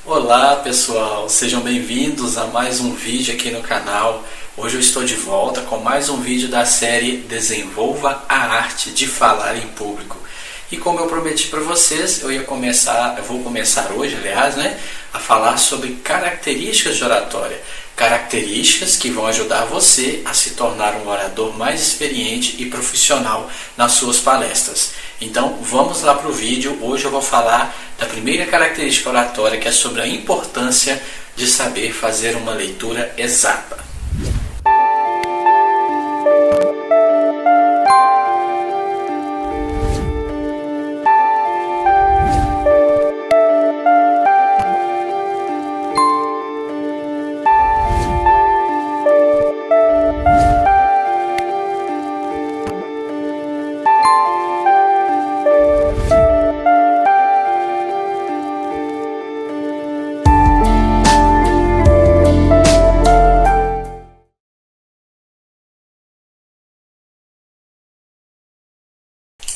Olá pessoal, sejam bem-vindos a mais um vídeo aqui no canal. Hoje eu estou de volta com mais um vídeo da série Desenvolva a Arte de Falar em Público. E como eu prometi para vocês, eu vou começar hoje, aliás, a falar sobre características de oratória. Características que vão ajudar você a se tornar um orador mais experiente e profissional nas suas palestras. Então vamos lá para o vídeo. Hoje eu vou falar da primeira característica oratória, que é sobre a importância de saber fazer uma leitura exata.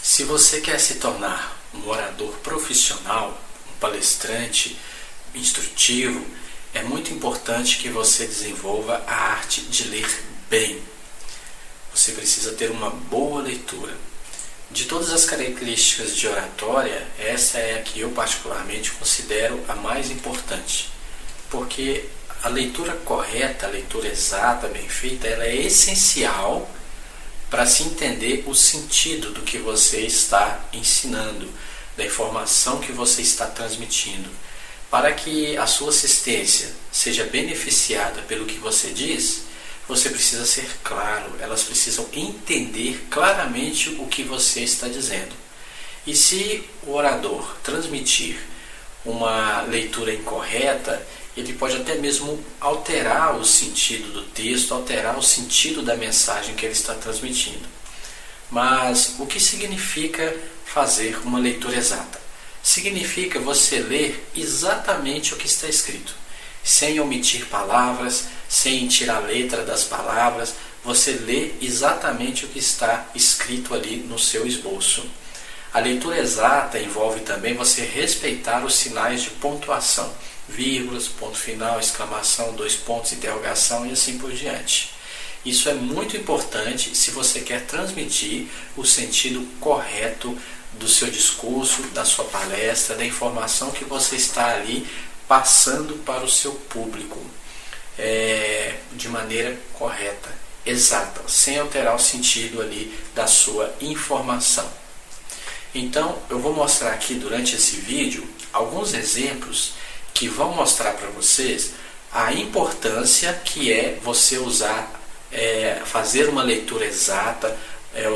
Se você quer se tornar um orador profissional, um palestrante instrutivo, é muito importante que você desenvolva a arte de ler bem. Você precisa ter uma boa leitura. De todas as características de oratória, essa é a que eu particularmente considero a mais importante, porque a leitura correta, a leitura exata, bem feita, ela é essencial para se entender o sentido do que você está ensinando, da informação que você está transmitindo. Para que a sua assistência seja beneficiada pelo que você diz, você precisa ser claro, elas precisam entender claramente o que você está dizendo. E se o orador transmitir uma leitura incorreta, ele pode até mesmo alterar o sentido do texto, alterar o sentido da mensagem que ele está transmitindo. Mas o que significa fazer uma leitura exata? Significa você ler exatamente o que está escrito, sem omitir palavras, sem tirar a letra das palavras. Você lê exatamente o que está escrito ali no seu esboço. A leitura exata envolve também você respeitar os sinais de pontuação, vírgulas, ponto final, exclamação, dois pontos, interrogação e assim por diante. Isso é muito importante se você quer transmitir o sentido correto do seu discurso, da sua palestra, da informação que você está ali passando para o seu público, de maneira correta, exata, sem alterar o sentido ali da sua informação. Então eu vou mostrar aqui durante esse vídeo alguns exemplos que vão mostrar para vocês a importância que é você fazer uma leitura exata,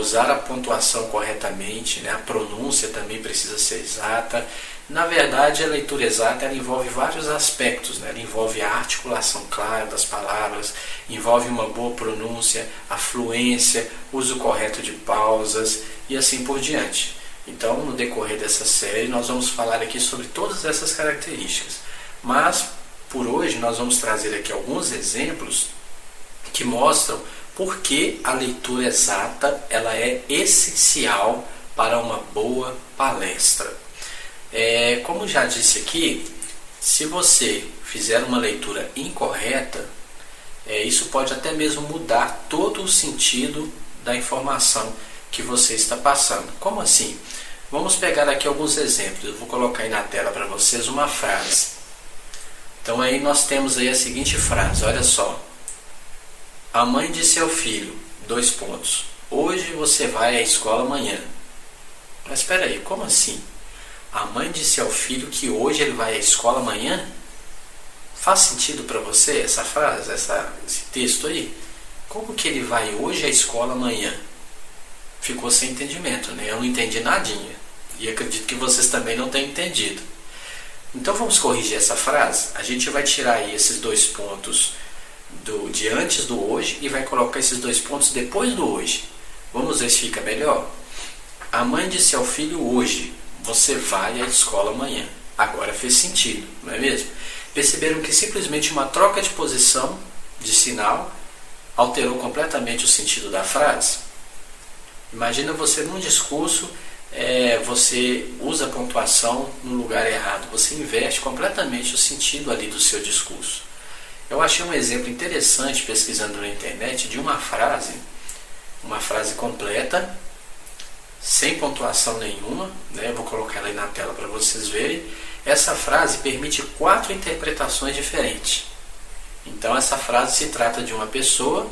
usar a pontuação corretamente, a pronúncia também precisa ser exata. Na verdade, a leitura exata ela envolve vários aspectos, ela envolve a articulação clara das palavras, envolve uma boa pronúncia, a fluência, uso correto de pausas e assim por diante. Então, no decorrer dessa série, nós vamos falar aqui sobre todas essas características. Mas, por hoje, nós vamos trazer aqui alguns exemplos que mostram por que a leitura exata ela é essencial para uma boa palestra. Como já disse aqui, se você fizer uma leitura incorreta, isso pode até mesmo mudar todo o sentido da informação que você está passando. Como assim? Vamos pegar aqui alguns exemplos. Eu vou colocar aí na tela para vocês uma frase. Então aí nós temos aí a seguinte frase, olha só. A mãe disse ao filho, dois pontos. Hoje você vai à escola amanhã. Mas espera aí, como assim? A mãe disse ao filho que hoje ele vai à escola amanhã? Faz sentido para você essa frase, esse texto aí? Como que ele vai hoje à escola amanhã? Ficou sem entendimento, Eu não entendi nadinha. E acredito que vocês também não tenham entendido. Então vamos corrigir essa frase. A gente vai tirar aí esses dois pontos de antes do hoje e vai colocar esses dois pontos depois do hoje. Vamos ver se fica melhor? A mãe disse ao filho hoje, você vai à escola amanhã. Agora fez sentido, não é mesmo? Perceberam que simplesmente uma troca de posição, de sinal, alterou completamente o sentido da frase? Imagina você num discurso você usa a pontuação no lugar errado. Você inverte completamente o sentido ali do seu discurso. Eu achei um exemplo interessante pesquisando na internet de uma frase completa, sem pontuação nenhuma, né? Vou colocar ela aí na tela para vocês verem. Essa frase permite 4 interpretações diferentes. Então essa frase se trata de uma pessoa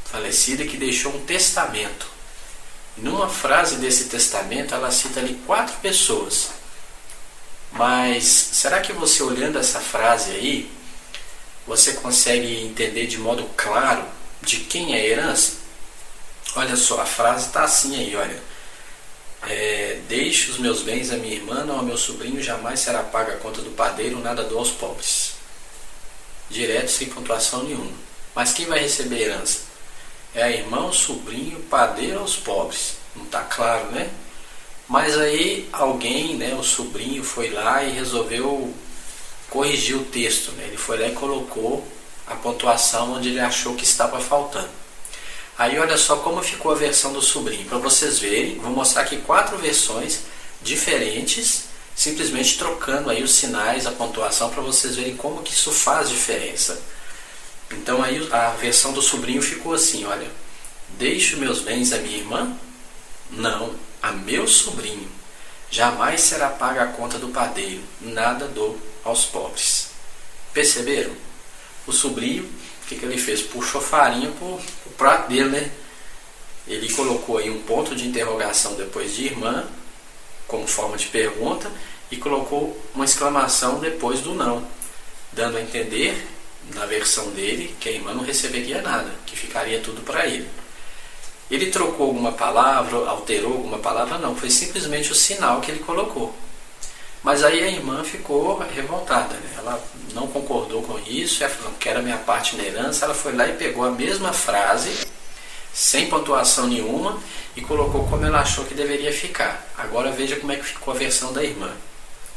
falecida que deixou um testamento. Numa frase desse testamento ela cita ali 4 pessoas. Mas será que você, olhando essa frase aí, você consegue entender de modo claro de quem é a herança? Olha só, a frase está assim aí, olha. Deixe os meus bens à minha irmã, não ao meu sobrinho, jamais será paga a conta do padeiro, nada dou aos pobres. Direto, sem pontuação nenhuma. Mas quem vai receber a herança? É a irmã, o sobrinho, o padeiro ou os pobres? Não está claro, né? Mas aí alguém, né, o sobrinho, foi lá e resolveu corrigir o texto, né? Ele foi lá e colocou a pontuação onde ele achou que estava faltando. Aí olha só como ficou a versão do sobrinho. Para vocês verem, vou mostrar aqui 4 versões diferentes, simplesmente trocando aí os sinais, a pontuação, para vocês verem como que isso faz diferença. Então aí a versão do sobrinho ficou assim, olha. Deixe meus bens à minha irmã? Não, a meu sobrinho. Jamais será paga a conta do padeiro, nada dou aos pobres. Perceberam? O sobrinho, o que ele fez? Puxou farinha para o prato dele, né? Ele colocou aí um ponto de interrogação depois de irmã, como forma de pergunta, e colocou uma exclamação depois do não, dando a entender, na versão dele, que a irmã não receberia nada, que ficaria tudo para ele. Ele trocou alguma palavra, alterou alguma palavra? Não, foi simplesmente o sinal que ele colocou. Mas aí a irmã ficou revoltada, né? Ela não concordou com isso, ela falou que era minha parte na herança. Ela foi lá e pegou a mesma frase, sem pontuação nenhuma, e colocou como ela achou que deveria ficar. Agora veja como é que ficou a versão da irmã,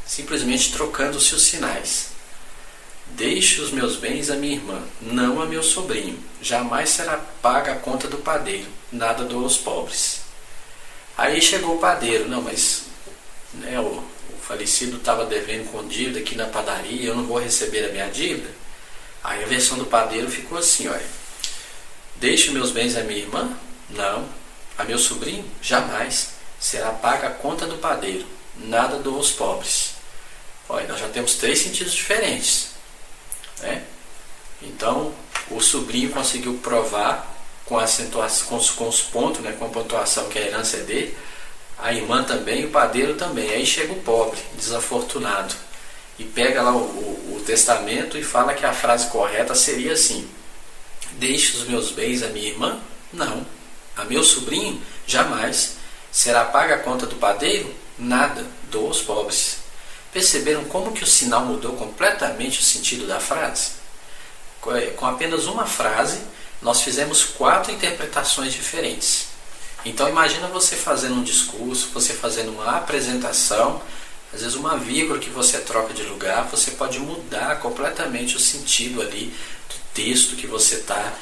simplesmente trocando-se os sinais. Deixe os meus bens à minha irmã, não a meu sobrinho. Jamais será paga a conta do padeiro, nada dou aos pobres. Aí chegou o padeiro, não, mas né, o falecido estava devendo com dívida aqui na padaria, eu não vou receber a minha dívida. Aí a versão do padeiro ficou assim, olha. Deixe meus bens à minha irmã? Não. A meu sobrinho? Jamais. Será paga a conta do padeiro, nada dou aos pobres. Olha, nós já temos 3 sentidos diferentes, né? Então, o sobrinho conseguiu provar com os pontos, né, com a pontuação que a herança é dele. A irmã também, o padeiro também. Aí chega o pobre, desafortunado, e pega lá o testamento e fala que a frase correta seria assim: deixe os meus bens à minha irmã? Não. A meu sobrinho? Jamais. Será paga a conta do padeiro? Nada. Dou aos pobres. Perceberam como que o sinal mudou completamente o sentido da frase? Com apenas uma frase, nós fizemos 4 interpretações diferentes. Então imagina você fazendo um discurso, você fazendo uma apresentação, às vezes uma vírgula que você troca de lugar, você pode mudar completamente o sentido ali do texto que você está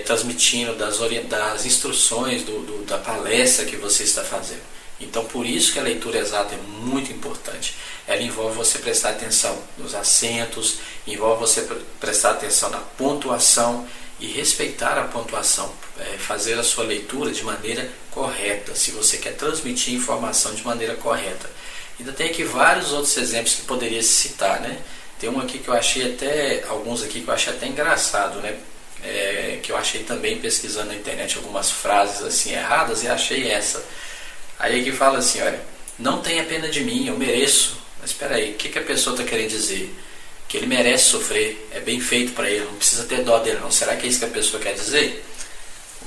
transmitindo, das instruções, da palestra que você está fazendo. Então por isso que a leitura exata é muito importante. Ela envolve você prestar atenção nos acentos, envolve você prestar atenção na pontuação e respeitar a pontuação, fazer a sua leitura de maneira correta, se você quer transmitir informação de maneira correta. Ainda tem aqui vários outros exemplos que poderia se citar, né? Tem um aqui que eu achei alguns aqui que eu achei até engraçado, né? Que eu achei também pesquisando na internet algumas frases assim erradas e achei essa. Aí aqui fala assim, olha, não tenha pena de mim, eu mereço. Mas espera aí, o que a pessoa está querendo dizer? Que ele merece sofrer, é bem feito para ele, não precisa ter dó dele não. Será que é isso que a pessoa quer dizer?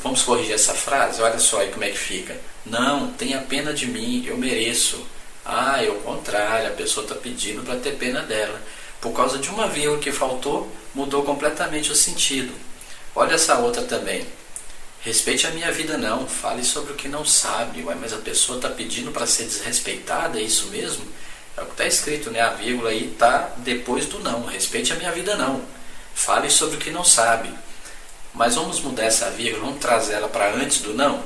Vamos corrigir essa frase, olha só aí como é que fica. Não, tenha pena de mim, eu mereço. Ah, é o contrário, a pessoa está pedindo para ter pena dela. Por causa de uma vírgula que faltou, mudou completamente o sentido. Olha essa outra também. Respeite a minha vida não, fale sobre o que não sabe. Ué, mas a pessoa está pedindo para ser desrespeitada, é isso mesmo? É o que está escrito, né? A vírgula aí está depois do não. Respeite a minha vida não, fale sobre o que não sabe. Mas vamos mudar essa vírgula, vamos trazer ela para antes do não?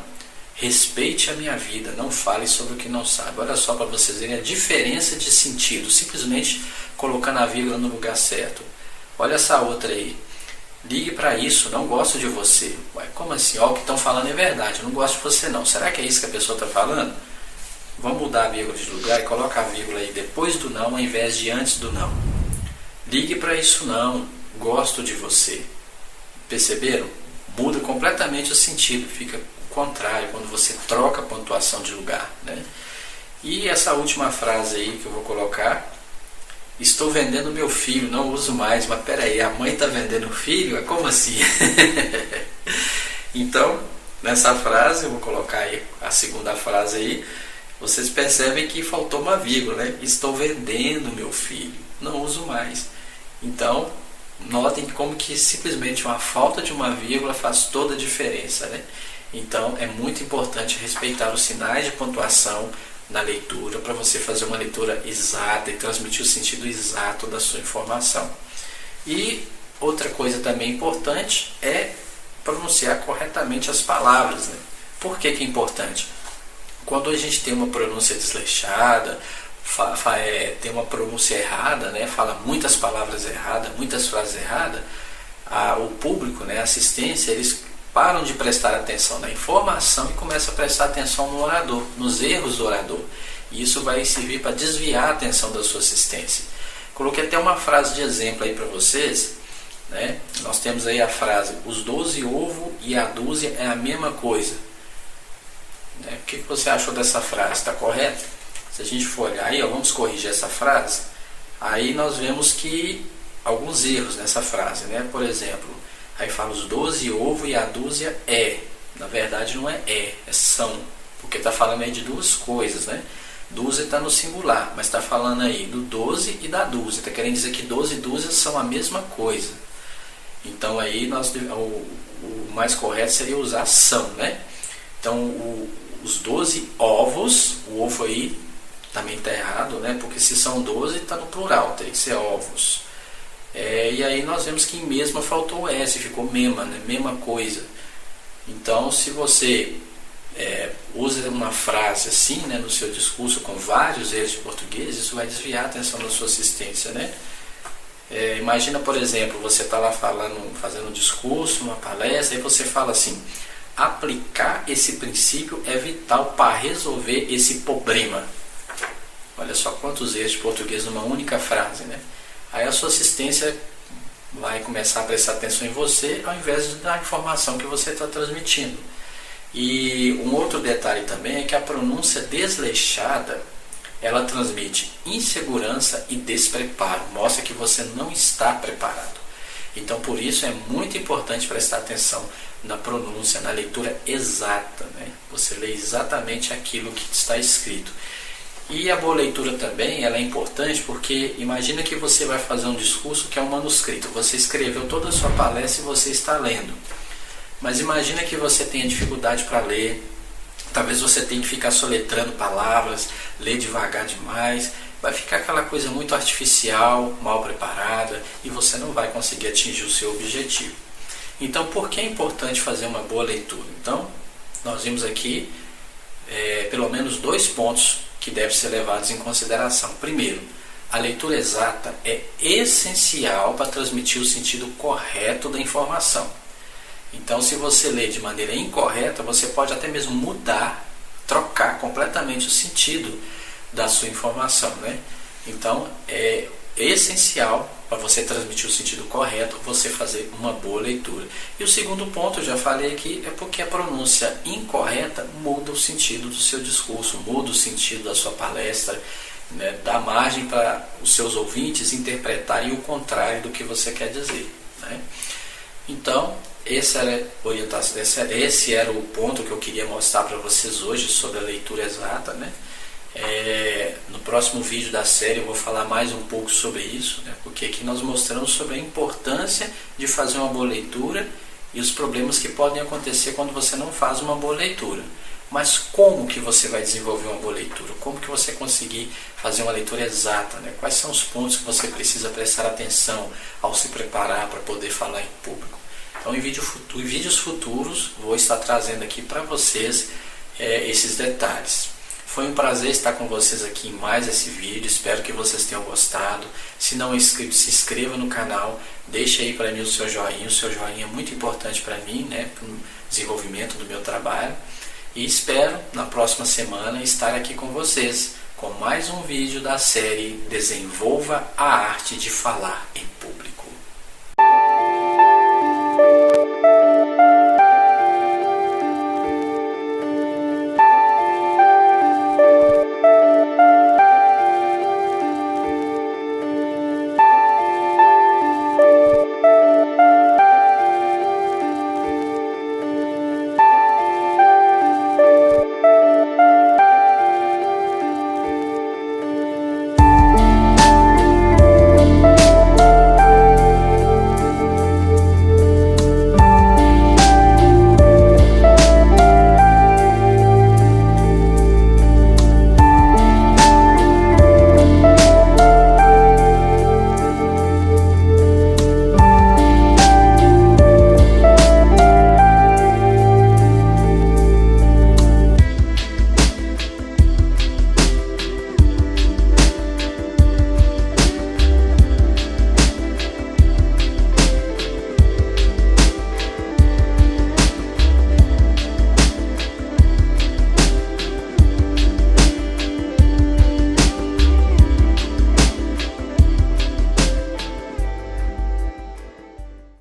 Respeite a minha vida, não fale sobre o que não sabe. Olha só para vocês verem a diferença de sentido, simplesmente colocando a vírgula no lugar certo. Olha essa outra aí. Ligue para isso, não gosto de você. Ué, como assim? Ó, o que estão falando é verdade, eu não gosto de você não. Será que é isso que a pessoa está falando? Vamos mudar a vírgula de lugar e coloca a vírgula aí depois do não, ao invés de antes do não. Ligue para isso não, gosto de você. Perceberam? Muda completamente o sentido, fica o contrário quando você troca a pontuação de lugar, né? E essa última frase aí que eu vou colocar: estou vendendo meu filho, não uso mais. Mas peraí, a mãe está vendendo o filho? É como assim? Então, nessa frase, eu vou colocar aí a segunda frase aí, vocês percebem que faltou uma vírgula, né? Estou vendendo meu filho, não uso mais. Então, notem como que simplesmente uma falta de uma vírgula faz toda a diferença, né? Então, é muito importante respeitar os sinais de pontuação na leitura para você fazer uma leitura exata e transmitir o sentido exato da sua informação. E outra coisa também importante é pronunciar corretamente as palavras, né? Por que que é importante? Quando a gente tem uma pronúncia desleixada, tem uma pronúncia errada, né? Fala muitas palavras erradas, muitas frases erradas, o público, né, a assistência, eles param de prestar atenção na informação e começam a prestar atenção no orador, nos erros do orador. E isso vai servir para desviar a atenção da sua assistência. Coloquei até uma frase de exemplo aí para vocês, né? Nós temos aí a frase: os 12 ovos e a dúzia é a mesma coisa. Né? O que você achou dessa frase? Está correto? Se a gente for olhar aí, vamos corrigir essa frase. Aí nós vemos que alguns erros nessa frase, né? Por exemplo, aí fala os 12 ovos e a dúzia é. Na verdade não é são. Porque está falando aí de duas coisas, né? Dúzia está no singular, mas está falando aí do 12 e da dúzia. Está querendo dizer que 12 e dúzia são a mesma coisa. Então aí o mais correto seria usar são, né? Então os 12 ovos, o ovo aí também está errado, né? Porque se são 12 está no plural, teria que ser ovos. E aí nós vemos que em mesma faltou o S, ficou mesma, né? Mesma coisa. Então se você usa uma frase assim, né, no seu discurso com vários erros de português, isso vai desviar a atenção da sua assistência, né? Imagina, por exemplo, você está lá fazendo um discurso, uma palestra, e você fala assim: aplicar esse princípio é vital para resolver esse problema. Olha só quantos erros de português numa única frase, né? Aí a sua assistência vai começar a prestar atenção em você ao invés da informação que você está transmitindo. E um outro detalhe também é que a pronúncia desleixada, ela transmite insegurança e despreparo, mostra que você não está preparado. Então por isso é muito importante prestar atenção na pronúncia, na leitura exata, né? Você lê exatamente aquilo que está escrito. E a boa leitura também, ela é importante porque imagina que você vai fazer um discurso que é um manuscrito. Você escreveu toda a sua palestra e você está lendo. Mas imagina que você tenha dificuldade para ler. Talvez você tenha que ficar soletrando palavras, ler devagar demais. Vai ficar aquela coisa muito artificial, mal preparada, e você não vai conseguir atingir o seu objetivo. Então, por que é importante fazer uma boa leitura? Então, nós vimos aqui pelo menos 2 pontos que devem ser levados em consideração. Primeiro, a leitura exata é essencial para transmitir o sentido correto da informação. Então, se você lê de maneira incorreta, você pode até mesmo mudar, trocar completamente o sentido da sua informação, né? Então, é essencial para você transmitir o sentido correto, você fazer uma boa leitura. E o segundo ponto, eu já falei aqui, é porque a pronúncia incorreta muda o sentido do seu discurso, muda o sentido da sua palestra, né? Dá margem para os seus ouvintes interpretarem o contrário do que você quer dizer, né? Então, esse era o ponto que eu queria mostrar para vocês hoje sobre a leitura exata, né? No próximo vídeo da série eu vou falar mais um pouco sobre isso, né? Porque aqui nós mostramos sobre a importância de fazer uma boa leitura e os problemas que podem acontecer quando você não faz uma boa leitura. Mas como que você vai desenvolver uma boa leitura? Como que você conseguir fazer uma leitura exata, né? Quais são os pontos que você precisa prestar atenção ao se preparar para poder falar em público? Então, em vídeos futuros, vou estar trazendo aqui para vocês esses detalhes. Foi um prazer estar com vocês aqui em mais esse vídeo, espero que vocês tenham gostado. Se não é inscrito, se inscreva no canal, deixe aí para mim o seu joinha é muito importante para mim, né, para o desenvolvimento do meu trabalho. E espero na próxima semana estar aqui com vocês com mais um vídeo da série Desenvolva a Arte de Falar em